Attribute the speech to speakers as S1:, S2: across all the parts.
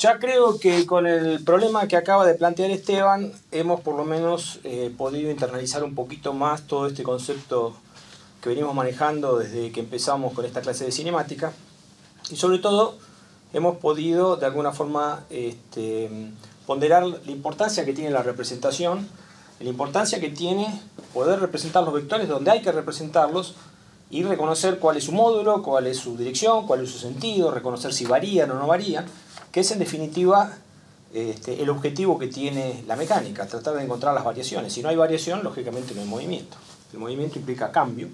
S1: Ya creo que con el problema que acaba de plantear Esteban, hemos por lo menos podido internalizar un poquito más todo este concepto que venimos manejando desde que empezamos con esta clase de cinemática. Y sobre todo, hemos podido de alguna forma ponderar la importancia que tiene la representación, la importancia que tiene poder representar los vectores donde hay que representarlos y reconocer cuál es su módulo, cuál es su dirección, cuál es su sentido, reconocer si varían o no varían, que es en definitiva el objetivo que tiene la mecánica, tratar de encontrar las variaciones. Si no hay variación, lógicamente no hay movimiento. El movimiento implica cambio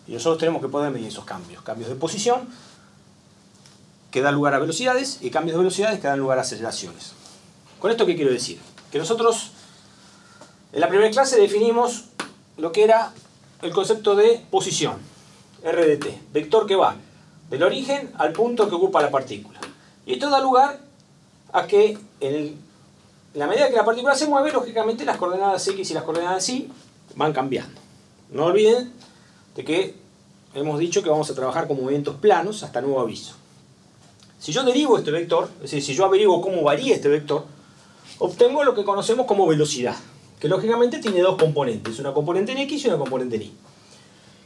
S1: y nosotros tenemos que poder medir esos cambios. Cambios de posición que dan lugar a velocidades y cambios de velocidades que dan lugar a aceleraciones. ¿Con esto qué quiero decir? Que nosotros en la primera clase definimos lo que era el concepto de posición, RDT, vector que va del origen al punto que ocupa la partícula. Y esto da lugar a que en la medida que la partícula se mueve, lógicamente las coordenadas X y las coordenadas Y van cambiando. No olviden de que hemos dicho que vamos a trabajar con movimientos planos hasta nuevo aviso. Si yo derivo este vector, es decir, si yo averiguo cómo varía este vector, obtengo lo que conocemos como velocidad, que lógicamente tiene dos componentes, una componente en X y una componente en Y.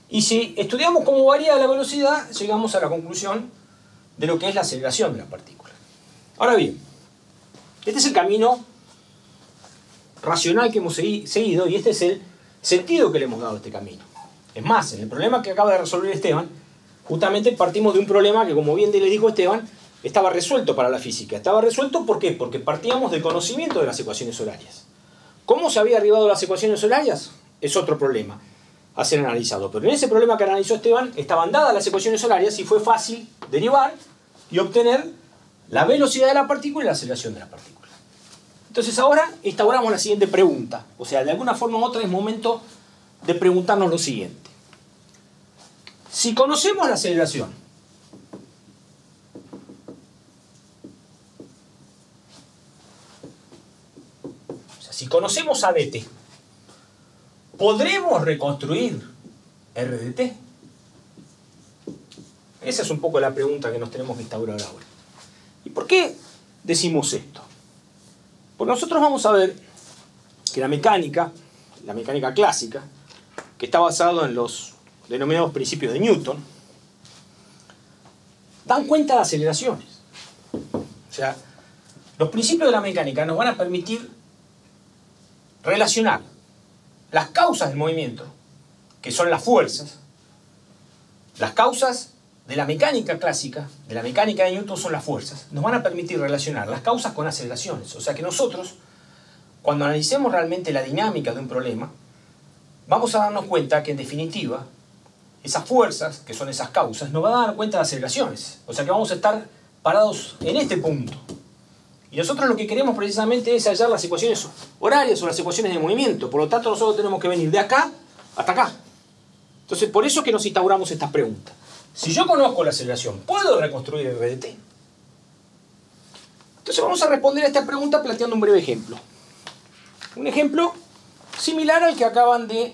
S1: Y si estudiamos cómo varía la velocidad, llegamos a la conclusión de lo que es la aceleración de la partícula. Ahora bien, este es el camino racional que hemos seguido y este es el sentido que le hemos dado a este camino. Es más, en el problema que acaba de resolver Esteban, justamente partimos de un problema que, como bien le dijo Esteban, estaba resuelto para la física. ¿Estaba resuelto por qué? Porque partíamos del conocimiento de las ecuaciones horarias. ¿Cómo se había arribado a las ecuaciones horarias? Es otro problema a ser analizado. Pero en ese problema que analizó Esteban, estaban dadas las ecuaciones horarias y fue fácil derivar y obtener la velocidad de la partícula y la aceleración de la partícula. Entonces ahora instauramos la siguiente pregunta. O sea, de alguna forma u otra es momento de preguntarnos lo siguiente. Si conocemos la aceleración, o sea, si conocemos ADT, ¿podremos reconstruir RDT? Esa es un poco la pregunta que nos tenemos que instaurar ahora. ¿Y por qué decimos esto? Porque nosotros vamos a ver que la mecánica clásica, que está basada en los denominados principios de Newton, dan cuenta de aceleraciones. O sea, los principios de la mecánica nos van a permitir relacionar las causas del movimiento, que son las fuerzas. Las causas de la mecánica clásica, de la mecánica de Newton, son las fuerzas. Nos van a permitir relacionar las causas con aceleraciones. O sea que nosotros, cuando analicemos realmente la dinámica de un problema, vamos a darnos cuenta que en definitiva esas fuerzas, que son esas causas, nos van a dar cuenta de aceleraciones. O sea que vamos a estar parados en este punto. Y nosotros lo que queremos precisamente es hallar las ecuaciones horarias o las ecuaciones de movimiento. Por lo tanto, nosotros tenemos que venir de acá hasta acá. Entonces, por eso es que nos instauramos estas preguntas. Si yo conozco la aceleración, ¿puedo reconstruir el RDT? Entonces vamos a responder a esta pregunta planteando un breve ejemplo. Un ejemplo similar al que acaban de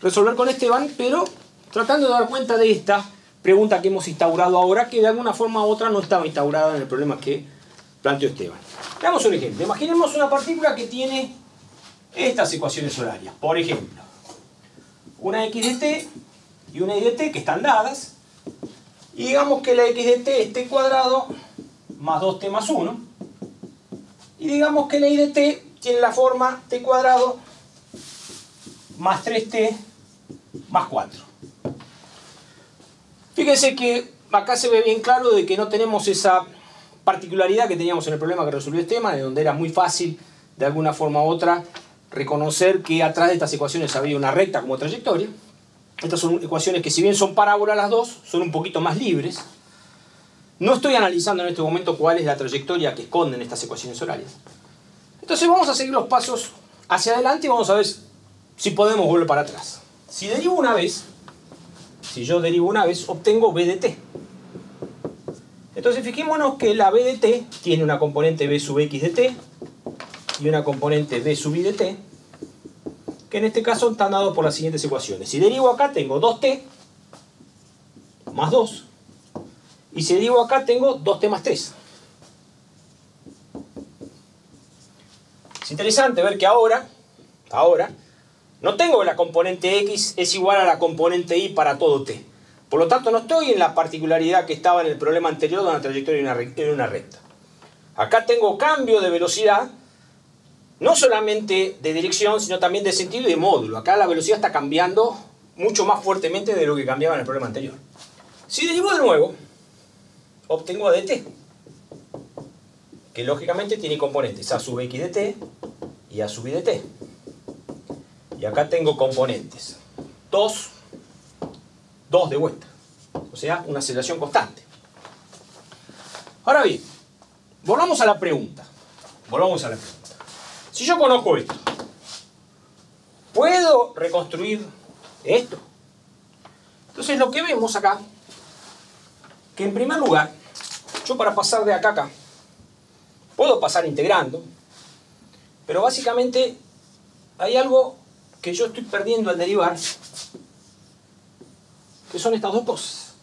S1: resolver con Esteban, pero tratando de dar cuenta de esta pregunta que hemos instaurado ahora, que de alguna forma u otra no estaba instaurada en el problema que planteó Esteban. Veamos un ejemplo. Imaginemos una partícula que tiene estas ecuaciones horarias. Por ejemplo, una x de t y una y de t que están dadas. Y digamos que la x de t es t cuadrado más 2t más 1. Y digamos que la y de t tiene la forma t cuadrado más 3t más 4. Fíjense que acá se ve bien claro de que no tenemos esa particularidad que teníamos en el problema que resolvió Esteban, en donde era muy fácil, de alguna forma u otra, reconocer que atrás de estas ecuaciones había una recta como trayectoria. Estas son ecuaciones que, si bien son parábolas las dos, son un poquito más libres. No estoy analizando en este momento cuál es la trayectoria que esconden estas ecuaciones horarias. Entonces vamos a seguir los pasos hacia adelante y vamos a ver si podemos volver para atrás. Si derivo una vez, si yo derivo una vez, obtengo b de t. Entonces fijémonos que la b de t tiene una componente b sub x de t y una componente b sub y de t, que en este caso están dados por las siguientes ecuaciones. Si derivo acá tengo 2t más 2, y si derivo acá tengo 2t más 3. interesante ver que ahora, no tengo que la componente x es igual a la componente y para todo t. Por lo tanto, no estoy en la particularidad que estaba en el problema anterior de una trayectoria en una recta. Acá tengo cambio de velocidad, no solamente de dirección, sino también de sentido y de módulo. Acá la velocidad está cambiando mucho más fuertemente de lo que cambiaba en el problema anterior. Si derivo de nuevo, obtengo a dt, que lógicamente tiene componentes a sub x de t y a sub y de t. Y acá tengo componentes 2 de vuelta, o sea, una aceleración constante. Ahora bien, volvamos a la pregunta. Si yo conozco esto, ¿puedo reconstruir esto? Entonces lo que vemos acá, que en primer lugar, yo para pasar de acá a acá, puedo pasar integrando, pero básicamente hay algo que yo estoy perdiendo al derivar, que son estas dos cosas.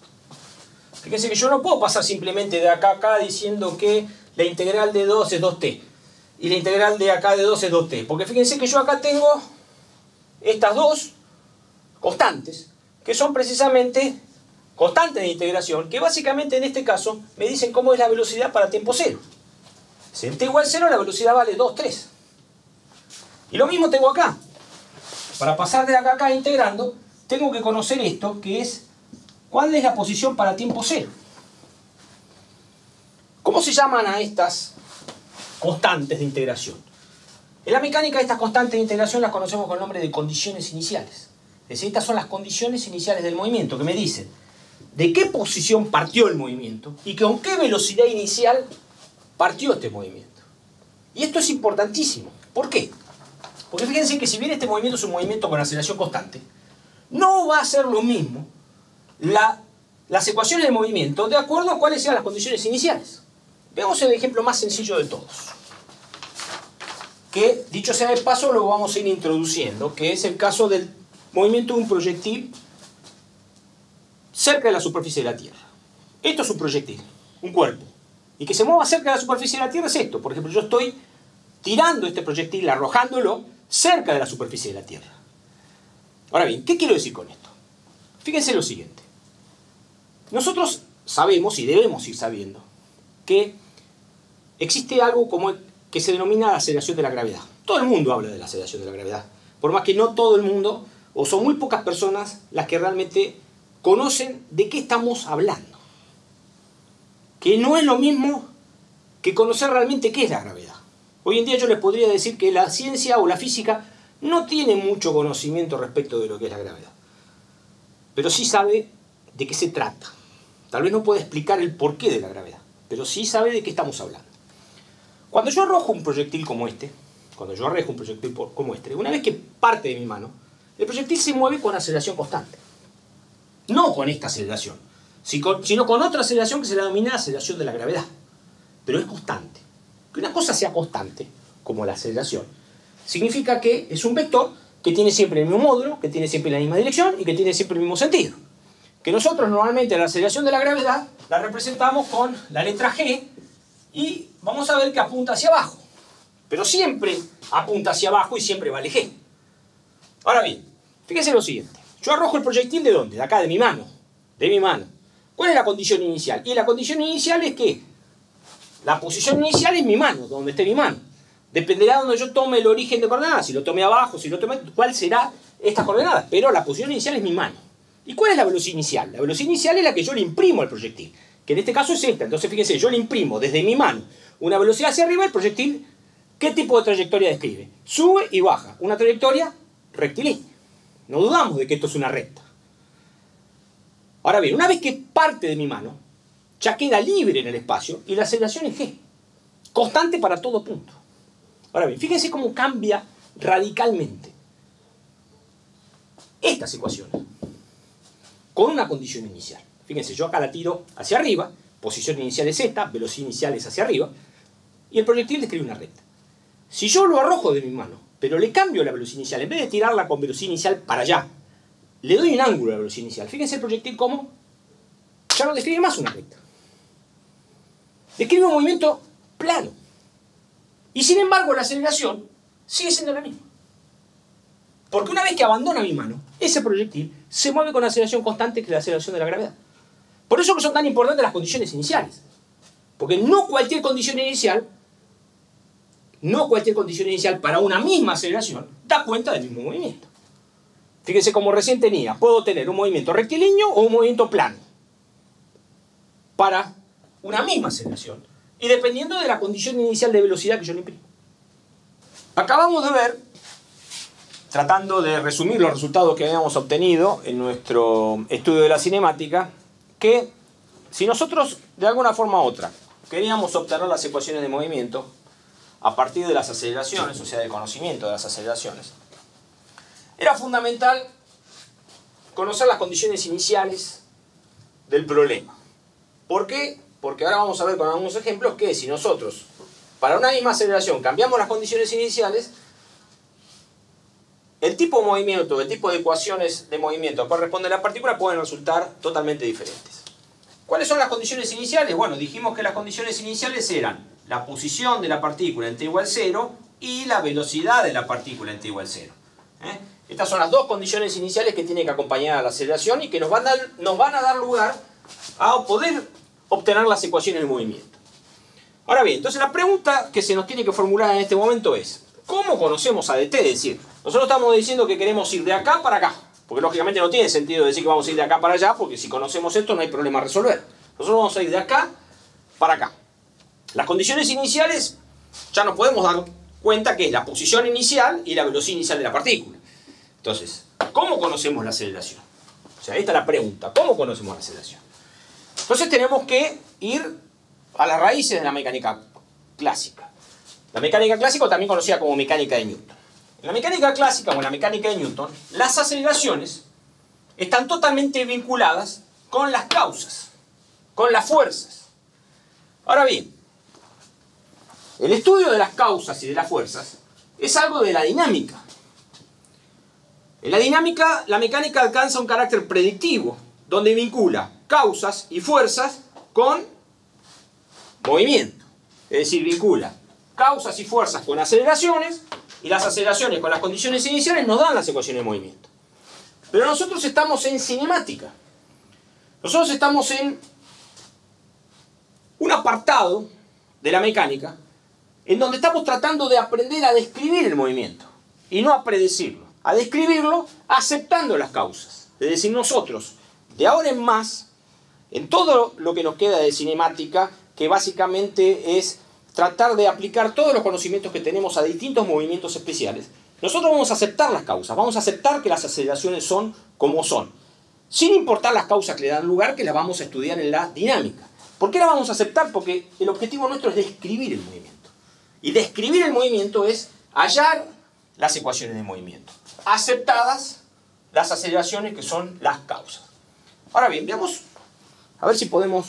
S1: Fíjense que yo no puedo pasar simplemente de acá a acá diciendo que la integral de 2 es 2t y la integral de acá de 2 es 2t, porque fíjense que yo acá tengo estas dos constantes, que son precisamente constantes de integración, que básicamente en este caso me dicen cómo es la velocidad para tiempo cero. Si en t igual 0 la velocidad vale 2, 3. Y lo mismo tengo acá. Para pasar de acá a acá integrando, tengo que conocer esto, que es cuál es la posición para tiempo cero. ¿Cómo se llaman a estas constantes de integración? En la mecánica estas constantes de integración las conocemos con el nombre de condiciones iniciales. Es decir, estas son las condiciones iniciales del movimiento, que me dicen de qué posición partió el movimiento y con qué velocidad inicial partió este movimiento. Y esto es importantísimo. ¿Por qué? Porque fíjense que si bien este movimiento es un movimiento con aceleración constante, no va a ser lo mismo las ecuaciones de movimiento de acuerdo a cuáles sean las condiciones iniciales. Veamos el ejemplo más sencillo de todos, que dicho sea de paso lo vamos a ir introduciendo, que es el caso del movimiento de un proyectil cerca de la superficie de la Tierra. Esto es un proyectil, un cuerpo, y que se mueva cerca de la superficie de la Tierra es esto. Por ejemplo, yo estoy tirando este proyectil, arrojándolo cerca de la superficie de la Tierra. Ahora bien, ¿qué quiero decir con esto? Fíjense lo siguiente. Nosotros sabemos, y debemos ir sabiendo, que existe algo como que se denomina la aceleración de la gravedad. Todo el mundo habla de la aceleración de la gravedad. Por más que no todo el mundo, o son muy pocas personas las que realmente conocen de qué estamos hablando. Que no es lo mismo que conocer realmente qué es la gravedad. Hoy en día yo les podría decir que la ciencia o la física no tiene mucho conocimiento respecto de lo que es la gravedad. Pero sí sabe de qué se trata. Tal vez no puede explicar el porqué de la gravedad, pero sí sabe de qué estamos hablando. Cuando yo arrojo un proyectil como este, una vez que parte de mi mano, el proyectil se mueve con aceleración constante. No con esta aceleración, sino con otra aceleración que se la denomina aceleración de la gravedad. Pero es constante. Que una cosa sea constante, como la aceleración, significa que es un vector que tiene siempre el mismo módulo, que tiene siempre la misma dirección y que tiene siempre el mismo sentido. Que nosotros normalmente la aceleración de la gravedad la representamos con la letra G y vamos a ver que apunta hacia abajo. Pero siempre apunta hacia abajo y siempre vale G. Ahora bien, fíjense lo siguiente. Yo arrojo el proyectil ¿de dónde? De acá, de mi mano. De mi mano. ¿Cuál es la condición inicial? Y la condición inicial es que la posición inicial es mi mano, donde esté mi mano. Dependerá de donde yo tome el origen de coordenadas. Si lo tome abajo, si lo tome... ¿Cuál será estas coordenadas? Pero la posición inicial es mi mano. ¿Y cuál es la velocidad inicial? La velocidad inicial es la que yo le imprimo al proyectil. Que en este caso es esta. Entonces fíjense, yo le imprimo desde mi mano una velocidad hacia arriba. El proyectil, ¿qué tipo de trayectoria describe? Sube y baja. Una trayectoria rectilínea. No dudamos de que esto es una recta. Ahora bien, una vez que parte de mi mano, ya queda libre en el espacio y la aceleración es G. Constante para todo punto. Ahora bien, fíjense cómo cambia radicalmente estas ecuaciones con una condición inicial. Fíjense, yo acá la tiro hacia arriba, posición inicial es esta, velocidad inicial es hacia arriba, y el proyectil describe una recta. Si yo lo arrojo de mi mano, pero le cambio la velocidad inicial, en vez de tirarla con velocidad inicial para allá, le doy un ángulo a la velocidad inicial. Fíjense el proyectil cómo ya no describe más una recta. Describe un movimiento plano. Y sin embargo la aceleración sigue siendo la misma. Porque una vez que abandona mi mano, ese proyectil se mueve con aceleración constante, que es la aceleración de la gravedad. Por eso que son tan importantes las condiciones iniciales. Porque no cualquier condición inicial para una misma aceleración da cuenta del mismo movimiento. Fíjense, como recién tenía, puedo tener un movimiento rectilíneo o un movimiento plano para una misma aceleración, y dependiendo de la condición inicial de velocidad que yo le imprimo. Acabamos de ver, tratando de resumir los resultados que habíamos obtenido en nuestro estudio de la cinemática, que si nosotros de alguna forma u otra queríamos obtener las ecuaciones de movimiento a partir de las aceleraciones, o sea, del conocimiento de las aceleraciones, era fundamental conocer las condiciones iniciales del problema. ¿Por qué? Porque ahora vamos a ver con algunos ejemplos que si nosotros, para una misma aceleración, cambiamos las condiciones iniciales, el tipo de movimiento, el tipo de ecuaciones de movimiento que corresponde a la partícula pueden resultar totalmente diferentes. ¿Cuáles son las condiciones iniciales? Bueno, dijimos que las condiciones iniciales eran la posición de la partícula en t igual 0 y la velocidad de la partícula en t igual 0. Estas son las dos condiciones iniciales que tienen que acompañar a la aceleración y que nos van a dar lugar a poder obtener las ecuaciones de movimiento. Ahora bien, entonces la pregunta que se nos tiene que formular en este momento es: ¿cómo conocemos a dt? Es decir, nosotros estamos diciendo que queremos ir de acá para acá, porque lógicamente no tiene sentido decir que vamos a ir de acá para allá, porque si conocemos esto no hay problema a resolver. Nosotros vamos a ir de acá para acá. Las condiciones iniciales ya nos podemos dar cuenta que es la posición inicial y la velocidad inicial de la partícula. Entonces, ¿cómo conocemos la aceleración? O sea, esta es la pregunta: ¿cómo conocemos la aceleración? Entonces tenemos que ir a las raíces de la mecánica clásica. La mecánica clásica, también conocida como mecánica de Newton. En la mecánica clásica o en la mecánica de Newton, las aceleraciones están totalmente vinculadas con las causas, con las fuerzas. Ahora bien, el estudio de las causas y de las fuerzas es algo de la dinámica. En la dinámica, la mecánica alcanza un carácter predictivo, donde vincula causas y fuerzas con movimiento. Es decir, vincula causas y fuerzas con aceleraciones, y las aceleraciones con las condiciones iniciales nos dan las ecuaciones de movimiento. Pero nosotros estamos en cinemática. Nosotros estamos en un apartado de la mecánica en donde estamos tratando de aprender a describir el movimiento y no a predecirlo. A describirlo aceptando las causas. Es decir, nosotros, de ahora en más, en todo lo que nos queda de cinemática, que básicamente es tratar de aplicar todos los conocimientos que tenemos a distintos movimientos especiales, nosotros vamos a aceptar las causas, vamos a aceptar que las aceleraciones son como son, sin importar las causas que le dan lugar, que las vamos a estudiar en la dinámica. ¿Por qué las vamos a aceptar? Porque el objetivo nuestro es describir el movimiento. Y describir el movimiento es hallar las ecuaciones de movimiento, aceptadas las aceleraciones que son las causas. Ahora bien, veamos, a ver si podemos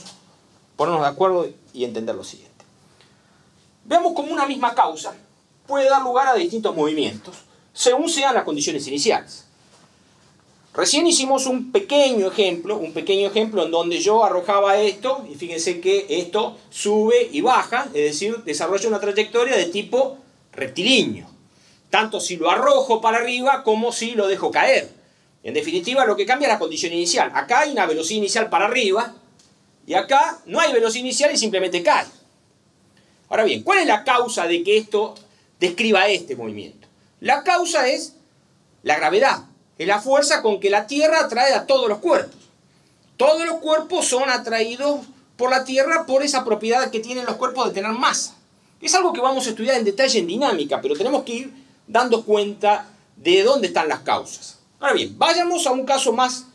S1: ponernos de acuerdo y entender lo siguiente. Veamos cómo una misma causa puede dar lugar a distintos movimientos según sean las condiciones iniciales. Recién hicimos un pequeño ejemplo en donde yo arrojaba esto, y fíjense que esto sube y baja, es decir, desarrolla una trayectoria de tipo rectilíneo, tanto si lo arrojo para arriba como si lo dejo caer. En definitiva, lo que cambia es la condición inicial. Acá hay una velocidad inicial para arriba, y acá no hay velocidad inicial y simplemente cae. Ahora bien, ¿cuál es la causa de que esto describa este movimiento? La causa es la gravedad, es la fuerza con que la Tierra atrae a todos los cuerpos. Todos los cuerpos son atraídos por la Tierra por esa propiedad que tienen los cuerpos de tener masa. Es algo que vamos a estudiar en detalle en dinámica, pero tenemos que ir dando cuenta de dónde están las causas. Ahora bien, vayamos a un caso más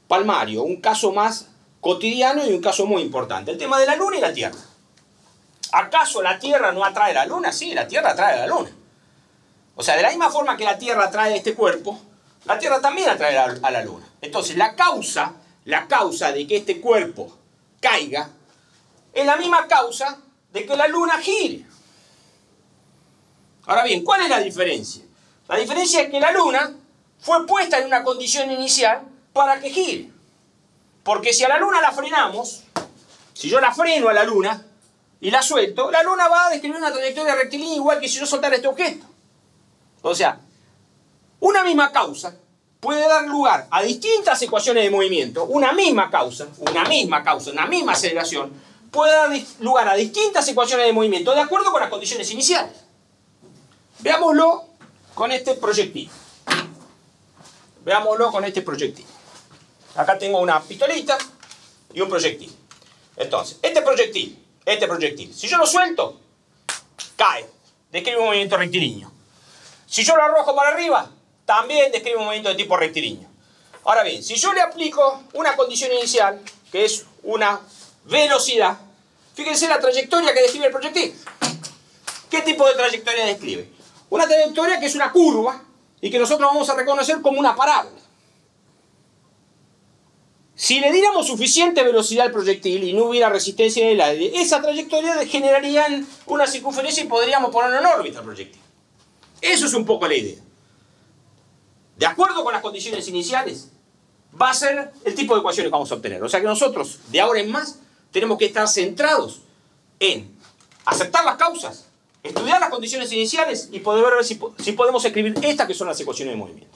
S1: palmario, un caso más cotidiano y un caso muy importante. El tema de la Luna y la Tierra. ¿Acaso la Tierra no atrae a la Luna? Sí, la Tierra atrae a la Luna. O sea, de la misma forma que la Tierra atrae a este cuerpo, la Tierra también atrae a la Luna. Entonces, la causa de que este cuerpo caiga es la misma causa de que la Luna gire. Ahora bien, ¿cuál es la diferencia? La diferencia es que la Luna fue puesta en una condición inicial para que gire. Porque si a la Luna la frenamos, si yo la freno a la Luna y la suelto, la Luna va a describir una trayectoria rectilínea igual que si yo soltara este objeto. O sea, una misma causa puede dar lugar a distintas ecuaciones de movimiento. Una misma causa, una misma aceleración, puede dar lugar a distintas ecuaciones de movimiento de acuerdo con las condiciones iniciales. Veámoslo con este proyectil. Veámoslo con este proyectil. Acá tengo una pistolita y un proyectil. Entonces, este proyectil, si yo lo suelto, cae. Describe un movimiento rectilíneo. Si yo lo arrojo para arriba, también describe un movimiento de tipo rectilíneo. Ahora bien, si yo le aplico una condición inicial, que es una velocidad, fíjense la trayectoria que describe el proyectil. ¿Qué tipo de trayectoria describe? Una trayectoria que es una curva y que nosotros vamos a reconocer como una parábola. Si le diéramos suficiente velocidad al proyectil y no hubiera resistencia en el aire, esa trayectoria generaría una circunferencia y podríamos ponerlo en órbita al proyectil. Eso es un poco la idea. De acuerdo con las condiciones iniciales, va a ser el tipo de ecuaciones que vamos a obtener. O sea que nosotros, de ahora en más, tenemos que estar centrados en aceptar las causas, estudiar las condiciones iniciales y poder ver si podemos escribir estas que son las ecuaciones de movimiento.